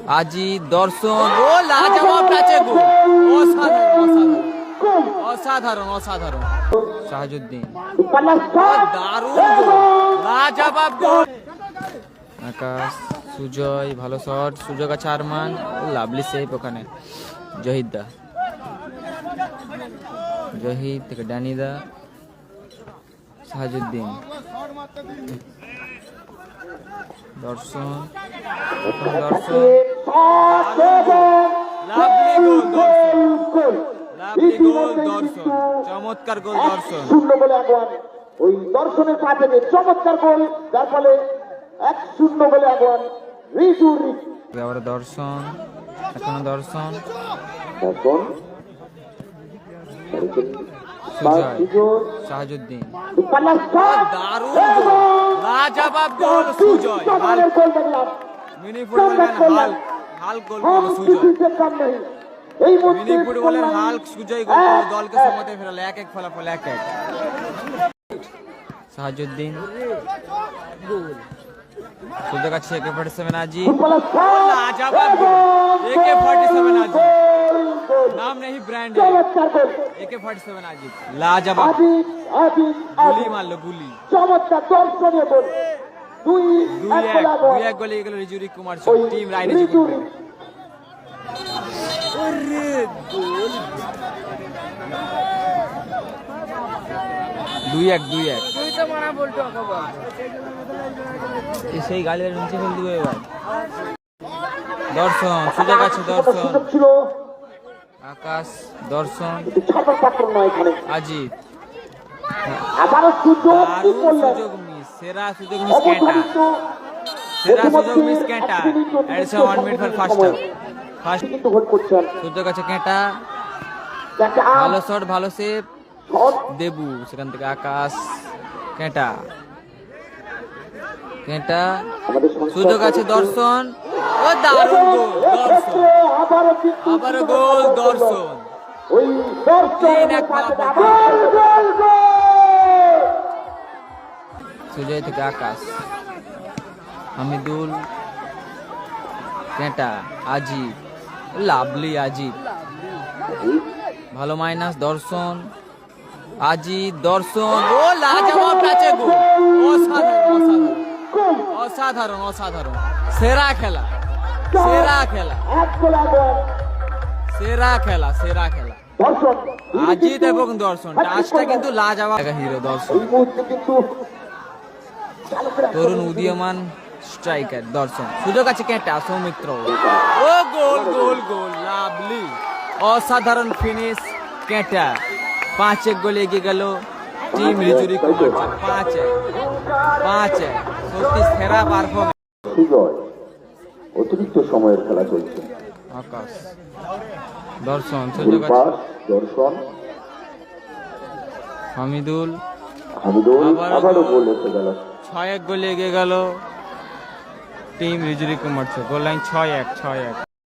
আজি দর্শন ও লাজবাব টাচে গোল। অসাধারণ অসাধারণ অসাধারণ। শাহাজুদ্দিন দারুণ গোল, লাজবাব গোল। আকাশ, সুজয় ভালো শট, সুযোগ আছে আরমান, লাভলি সেভ ওখানে। জহিদ থেকে ডানিদা, শাহাজুদ্দিন, দর্শন লাভলি গোল দর্শন, লাভলি গোল দর্শন, চমৎকার গোল দর্শন। 1-0 বলে আগুয়ান, ওই দর্শনের পা থেকে চমৎকার গোল, যার ফলে 1-0 বলে আগুয়ান। আবার দর্শন, এখনো দর্শন, শাহাজুদ্দিন দারুণ গোল, লাজবাব গোল সুজয়। মিনি ফুটবলের হাল্ক গোল করলো সুজয়। মিনি ফুটবলের হাল্ক সুজয় গোল করে দলকে সমতায় ফেরালো। 1-1 ফলাফল, 1-1। শাহাজুদ্দিন সুযোগ আছে, AK-47 আজি, লাজবাব গোল, AK-47 আজি, नाम नहीं ब्रांड है, AK-47 আজি, লাজবাব গুলি মারলো, গুলি। 2-1 গোলে গেল রিজুরি কুমার, টিম রাইনে জিতবে। 2-1 সেই গালের নিচে ফেল দিবে এবার। দর্শন, সুযোগ আছে দর্শন, আকাশ, দর্শন, আজিত, সুযোগ মিস, সেরা সুযোগ মিস ক্যাটা, সেরা সুযোগ মিস ক্যাটা। এডসন 1 মিনিট ফর ফার্স্ট সুযোগ আছে ক্যাটা, ভালো শট, ভালো সেভ, দেবু সেখান থেকে আকাশ, ক্যাটা, সুযোগ আছে দর্শন, ও দারুণ গোল দর্শন, আবার গোল দর্শন। সুজয় থেকে আকাশ, হামিদুল, ক্যাটা, আজিব, লাভলি আজিব, ভালো মাইনাস, দর্শন, আজিব, দর্শন, ও লাজবাব টাচে গোল। অসাধারণ অসাধারণ, সেরা খেলা, সেরা খেলা, সেরা খেলা, সেরা খেলা। আজিত এবং দর্শন টাচটা কিন্তু লাজবাব। হিরো দর্শন, তরুণ উদীয়মান স্ট্রাইকার দর্শন। সুযোগ আছে ক্যাটা, সৌমিত্র, ও গোল গোল গোল, লাভলি, অসাধারণ ফিনিশ ক্যাটা। 5-1 গোলে এগিয়ে গেল টিম রিজুরি কুমার। 5-1 সত্যি সেরা পারফরম্যান্স। সুজয়, অতিরিক্ত সময়ের খেলা চলছে। আকাশ, দর্শন, সুযোগ আছে দর্শন, হামিদুল, আবারও গোল এসে গেল। 6-1 গোলে এগিয়ে গেল টিম রিজুরি কুমার। Goal line 6-1।